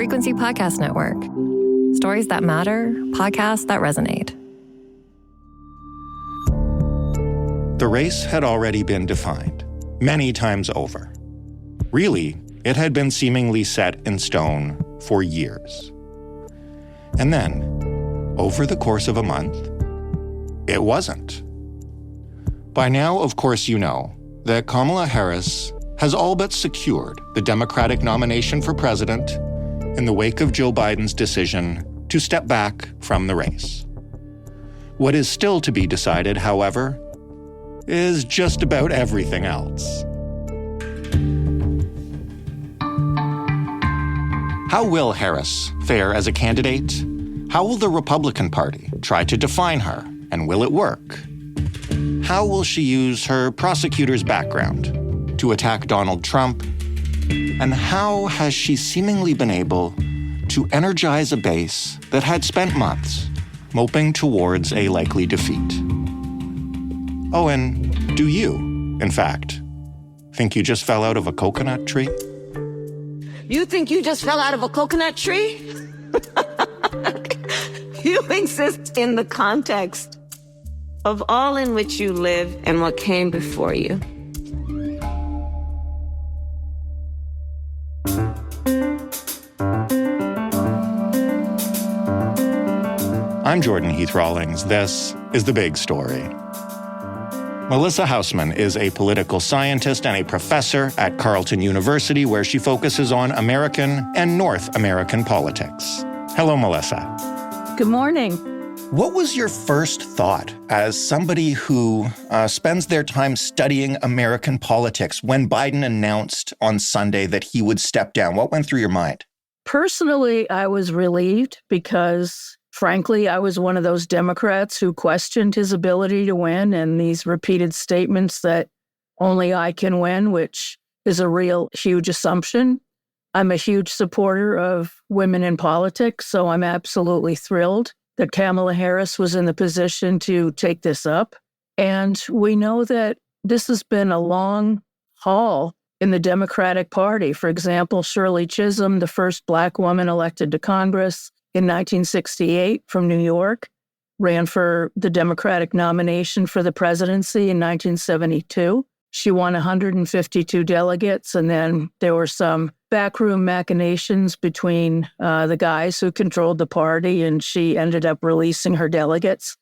Frequency Podcast Network. Stories that matter, podcasts that resonate. The race had already been defined, many times over. Really, it had been seemingly set in stone for years. And then, over the course of a month, it wasn't. By now, of course, you know that Kamala Harris has all but secured the Democratic nomination for president in the wake of Joe Biden's decision to step back from the race. What is still to be decided, however, is just about everything else. How will Harris fare as a candidate? How will the Republican Party try to define her, and will it work? How will she use her prosecutor's background to attack Donald Trump? And how has she seemingly been able to energize a base that had spent months moping towards a likely defeat? Oh, and do you, in fact, think you just fell out of a coconut tree? You think you just fell out of a coconut tree? You exist in the context of all in which you live and what came before you. I'm Jordan Heath Rawlings. This is The Big Story. Melissa Haussman is a political scientist and a professor at Carleton University, where she focuses on American and North American politics. Hello, Melissa. Good morning. What was your first thought as somebody who spends their time studying American politics when Biden announced on Sunday that he would step down? What went through your mind? Personally, I was relieved because, frankly, I was one of those Democrats who questioned his ability to win, and these repeated statements that only I can win, which is a real huge assumption. I'm a huge supporter of women in politics, so I'm absolutely thrilled that Kamala Harris was in the position to take this up. And we know that this has been a long haul in the Democratic Party. For example, Shirley Chisholm, the first Black woman elected to Congress in 1968 from New York, ran for the Democratic nomination for the presidency in 1972. She won 152 delegates, and then there were some backroom machinations between the guys who controlled the party, and she ended up releasing her delegates.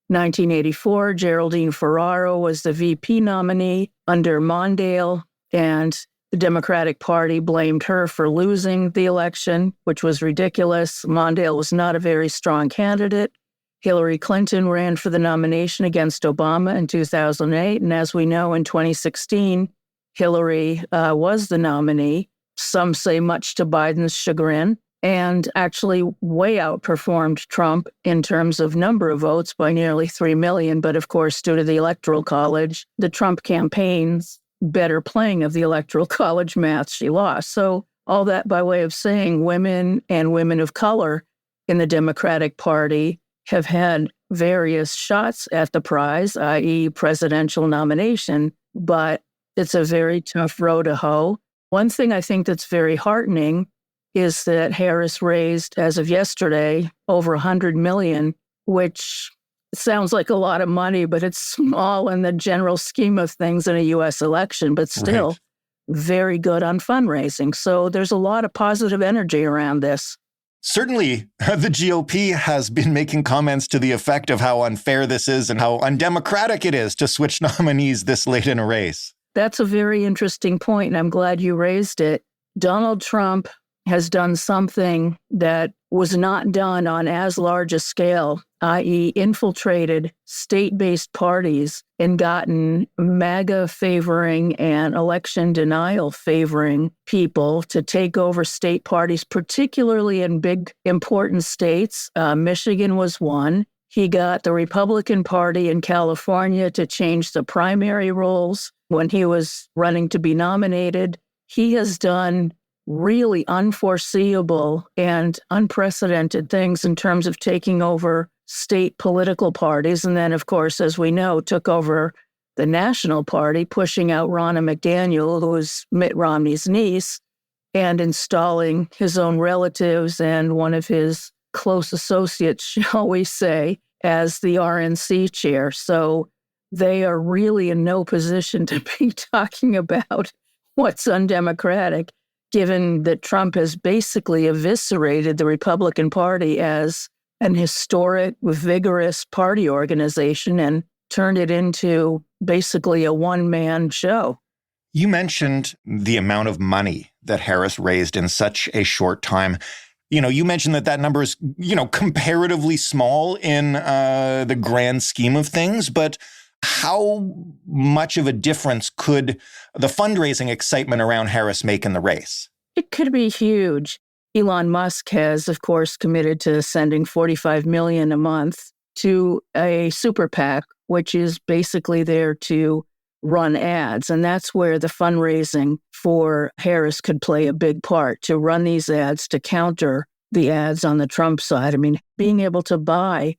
1984, Geraldine Ferraro was the VP nominee under Mondale, and the Democratic Party blamed her for losing the election, which was ridiculous. Mondale was not a very strong candidate. Hillary Clinton ran for the nomination against Obama in 2008, and as we know, in 2016, Hillary was the nominee. Some say much to Biden's chagrin, and actually way outperformed Trump in terms of number of votes by nearly 3 million. But of course, due to the Electoral College, the Trump campaign's better playing of the Electoral College math, she lost. So all that by way of saying women and women of color in the Democratic Party have had various shots at the prize, i.e. presidential nomination, but it's a very tough row to hoe. One thing I think that's very heartening is that Harris raised, as of yesterday, over $100 million, which sounds like a lot of money, but it's small in the general scheme of things in a U.S. election, but still Right. Very good on fundraising. So there's a lot of positive energy around this. Certainly, the GOP has been making comments to the effect of how unfair this is and how undemocratic it is to switch nominees this late in a race. That's a very interesting point, and I'm glad you raised it. Donald Trump has done something that was not done on as large a scale, i.e. infiltrated state-based parties and gotten MAGA-favoring and election denial-favoring people to take over state parties, particularly in big, important states. Michigan was one. He got the Republican Party in California to change the primary rules when he was running to be nominated. He has done really unforeseeable and unprecedented things in terms of taking over state political parties. And then, of course, as we know, took over the national party, pushing out Ronna McDaniel, who was Mitt Romney's niece, and installing his own relatives and one of his close associates, shall we say, as the RNC chair. So they are really in no position to be talking about what's undemocratic, given that Trump has basically eviscerated the Republican Party as an historic, vigorous party organization and turned it into basically a one-man show. You mentioned the amount of money that Harris raised in such a short time. You mentioned that number is, comparatively small in the grand scheme of things, but how much of a difference could the fundraising excitement around Harris make in the race? It could be huge. Elon Musk has, of course, committed to sending $45 million a month to a super PAC, which is basically there to run ads. And that's where the fundraising for Harris could play a big part, to run these ads to counter the ads on the Trump side. I mean, being able to buy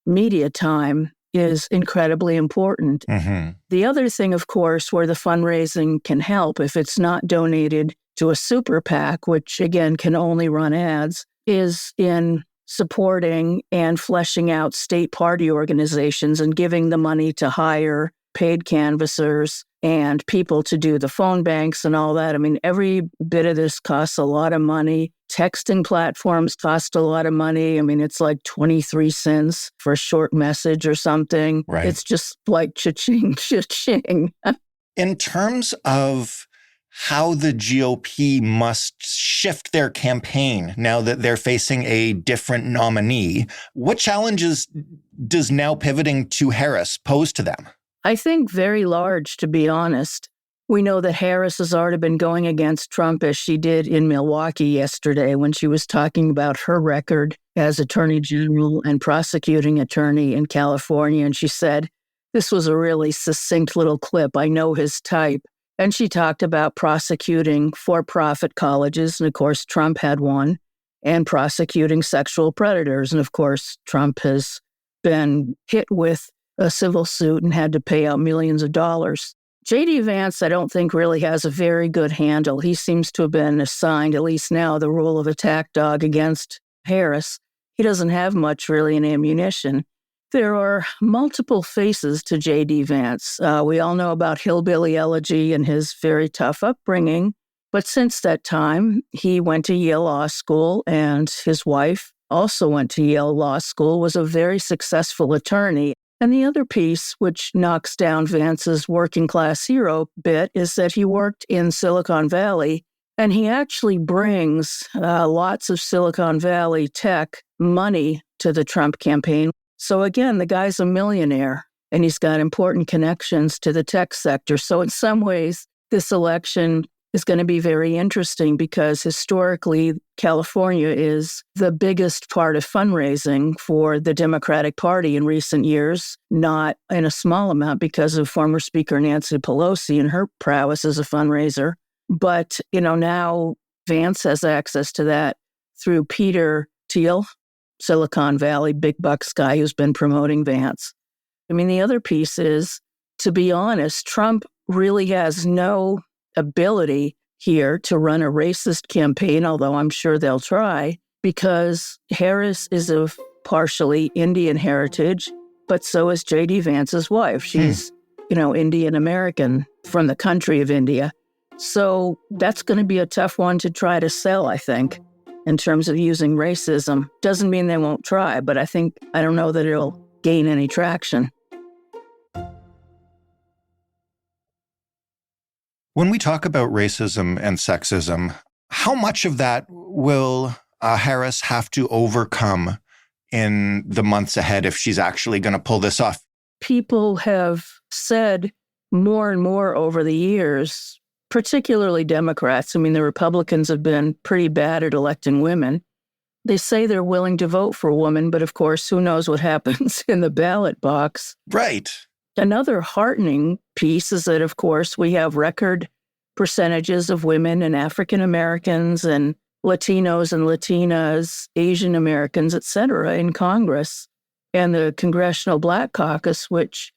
media time is incredibly important. Mm-hmm. The other thing, of course, where the fundraising can help, if it's not donated to a super PAC, which again can only run ads, is in supporting and fleshing out state party organizations and giving the money to hire paid canvassers and people to do the phone banks and all that. I mean, every bit of this costs a lot of money. Texting platforms cost a lot of money. I mean, it's like 23 cents for a short message or something. Right. It's just like cha-ching, cha-ching. In terms of how the GOP must shift their campaign now that they're facing a different nominee, what challenges does now pivoting to Harris pose to them? I think very large, to be honest. We know that Harris has already been going against Trump, as she did in Milwaukee yesterday when she was talking about her record as Attorney General and prosecuting attorney in California. And she said, this was a really succinct little clip. I know his type. And she talked about prosecuting for-profit colleges. And of course, Trump had one, and prosecuting sexual predators. And of course, Trump has been hit with a civil suit and had to pay out millions of dollars. J.D. Vance, I don't think really has a very good handle. He seems to have been assigned, at least now, the role of attack dog against Harris. He doesn't have much really in ammunition. There are multiple faces to J.D. Vance. We all know about Hillbilly Elegy and his very tough upbringing. But since that time, he went to Yale Law School, and his wife also went to Yale Law School, was a very successful attorney. And the other piece, which knocks down Vance's working class hero bit, is that he worked in Silicon Valley, and he actually brings lots of Silicon Valley tech money to the Trump campaign. So again, the guy's a millionaire, and he's got important connections to the tech sector. So in some ways, this election is going to be very interesting because historically, California is the biggest part of fundraising for the Democratic Party in recent years, not in a small amount because of former Speaker Nancy Pelosi and her prowess as a fundraiser. But, now Vance has access to that through Peter Thiel, Silicon Valley big bucks guy who's been promoting Vance. I mean, the other piece is, to be honest, Trump really has no ability here to run a racist campaign, although I'm sure they'll try, because Harris is of partially Indian heritage, but so is J.D. Vance's wife. She's, Indian American from the country of India. So that's going to be a tough one to try to sell, I think, in terms of using racism. Doesn't mean they won't try, but I don't know that it'll gain any traction. When we talk about racism and sexism, how much of that will Harris have to overcome in the months ahead if she's actually going to pull this off? People have said more and more over the years, particularly Democrats. I mean, the Republicans have been pretty bad at electing women. They say they're willing to vote for a woman, but of course, who knows what happens in the ballot box. Right. Another heartening piece is that, of course, we have record percentages of women and African Americans and Latinos and Latinas, Asian Americans, et cetera, in Congress. And the Congressional Black Caucus, which,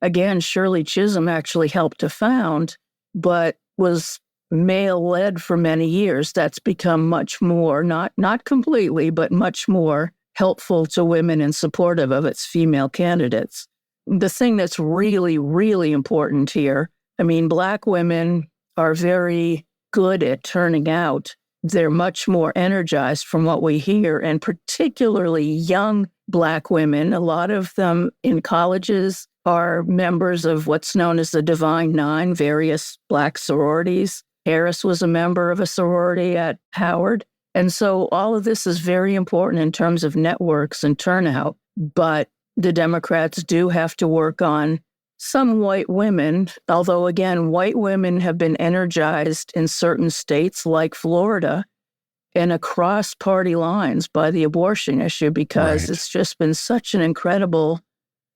again, Shirley Chisholm actually helped to found, but was male-led for many years. That's become much more, not completely, but much more helpful to women and supportive of its female candidates. The thing that's really, really important here, I mean, Black women are very good at turning out. They're much more energized from what we hear, and particularly young Black women, a lot of them in colleges are members of what's known as the Divine Nine, various Black sororities. Harris was a member of a sorority at Howard. And so all of this is very important in terms of networks and turnout. But the Democrats do have to work on some white women, although, again, white women have been energized in certain states like Florida and across party lines by the abortion issue, because It's just been such an incredible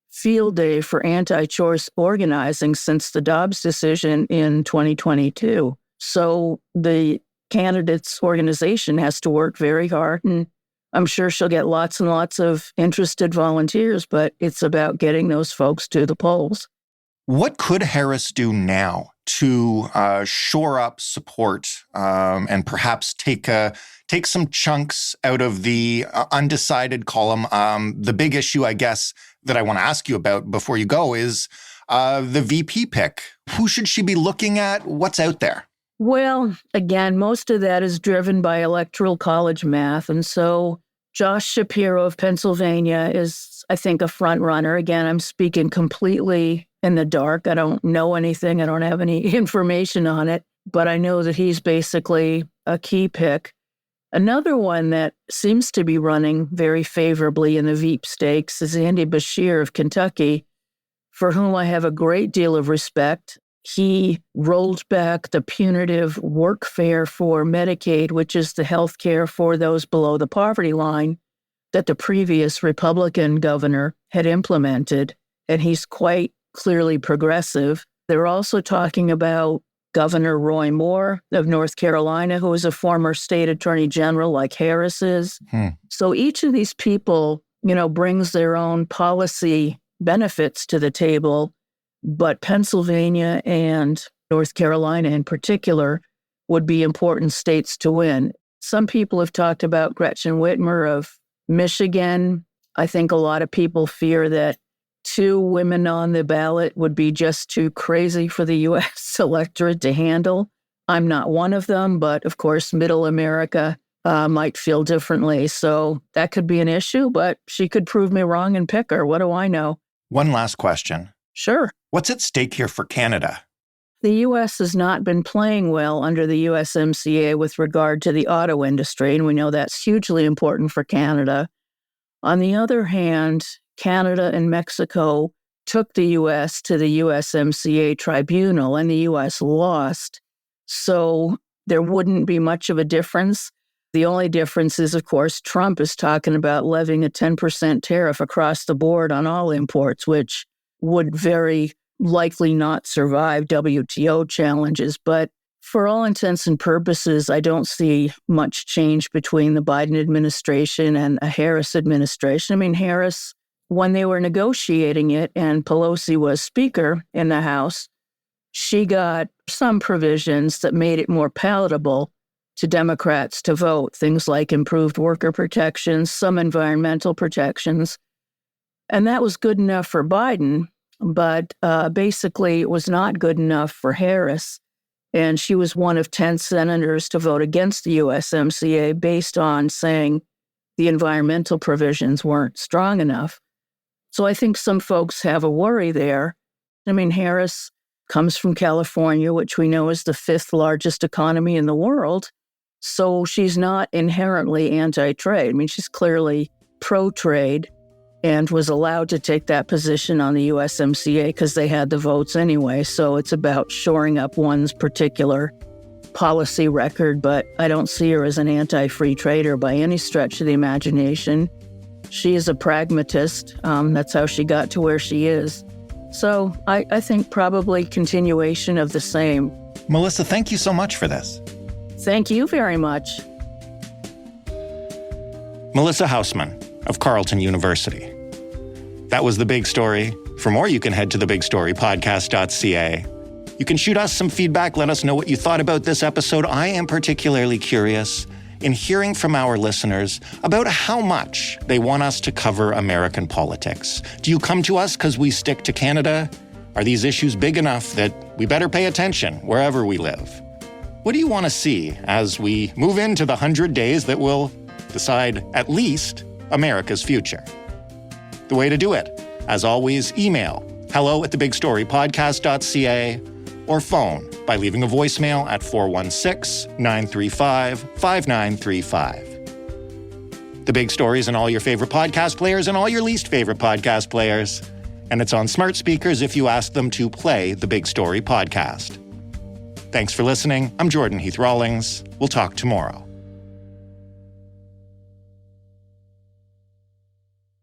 field day for anti-choice organizing since the Dobbs decision in 2022. So the candidates' organization has to work very hard, and I'm sure she'll get lots and lots of interested volunteers, but it's about getting those folks to the polls. What could Harris do now to shore up support and perhaps take some chunks out of the undecided column? The big issue, I guess, that I want to ask you about before you go is the VP pick. Who should she be looking at? What's out there? Well, again, most of that is driven by electoral college math. And so Josh Shapiro of Pennsylvania is, I think, a front runner. Again, I'm speaking completely in the dark. I don't know anything. I don't have any information on it, but I know that he's basically a key pick. Another one that seems to be running very favorably in the Veep stakes is Andy Beshear of Kentucky, for whom I have a great deal of respect. He rolled back the punitive workfare for Medicaid, which is the health care for those below the poverty line that the previous Republican governor had implemented, and he's quite clearly progressive. They're also talking about Governor Roy Moore of North Carolina, who is a former state attorney general like Harris is. So each of these people, brings their own policy benefits to the table, but Pennsylvania and North Carolina in particular would be important states to win. Some people have talked about Gretchen Whitmer of Michigan. I think a lot of people fear that 2 women on the ballot would be just too crazy for the U.S. electorate to handle. I'm not one of them, but of course, middle America might feel differently. So that could be an issue, but she could prove me wrong and pick her. What do I know? One last question. Sure. What's at stake here for Canada? The U.S. has not been playing well under the USMCA with regard to the auto industry, and we know that's hugely important for Canada. On the other hand, Canada and Mexico took the U.S. to the USMCA tribunal, and the U.S. lost. So there wouldn't be much of a difference. The only difference is, of course, Trump is talking about levying a 10% tariff across the board on all imports, which would very likely not survive WTO challenges. But for all intents and purposes, I don't see much change between the Biden administration and a Harris administration. I mean, Harris, when they were negotiating it and Pelosi was Speaker in the House, she got some provisions that made it more palatable to Democrats to vote, things like improved worker protections, some environmental protections. And that was good enough for Biden, but basically it was not good enough for Harris. And she was one of 10 senators to vote against the USMCA based on saying the environmental provisions weren't strong enough. So I think some folks have a worry there. I mean, Harris comes from California, which we know is the 5th largest economy in the world. So she's not inherently anti-trade. I mean, she's clearly pro-trade and was allowed to take that position on the USMCA because they had the votes anyway. So it's about shoring up one's particular policy record, but I don't see her as an anti-free trader by any stretch of the imagination. She is a pragmatist. That's how she got to where she is. So I think probably continuation of the same. Melissa, thank you so much for this. Thank you very much. Melissa Haussman of Carleton University. That was The Big Story. For more, you can head to thebigstorypodcast.ca. You can shoot us some feedback. Let us know what you thought about this episode. I am particularly curious in hearing from our listeners about how much they want us to cover American politics. Do you come to us because we stick to Canada? Are these issues big enough that we better pay attention wherever we live? What do you want to see as we move into the 100 days that will decide at least America's future? The way to do it, as always, email hello@thebigstorypodcast.ca or phone by leaving a voicemail at 416-935-5935. The Big Story is in all your favorite podcast players and all your least favorite podcast players. And it's on smart speakers if you ask them to play the Big Story podcast. Thanks for listening. I'm Jordan Heath Rawlings. We'll talk tomorrow.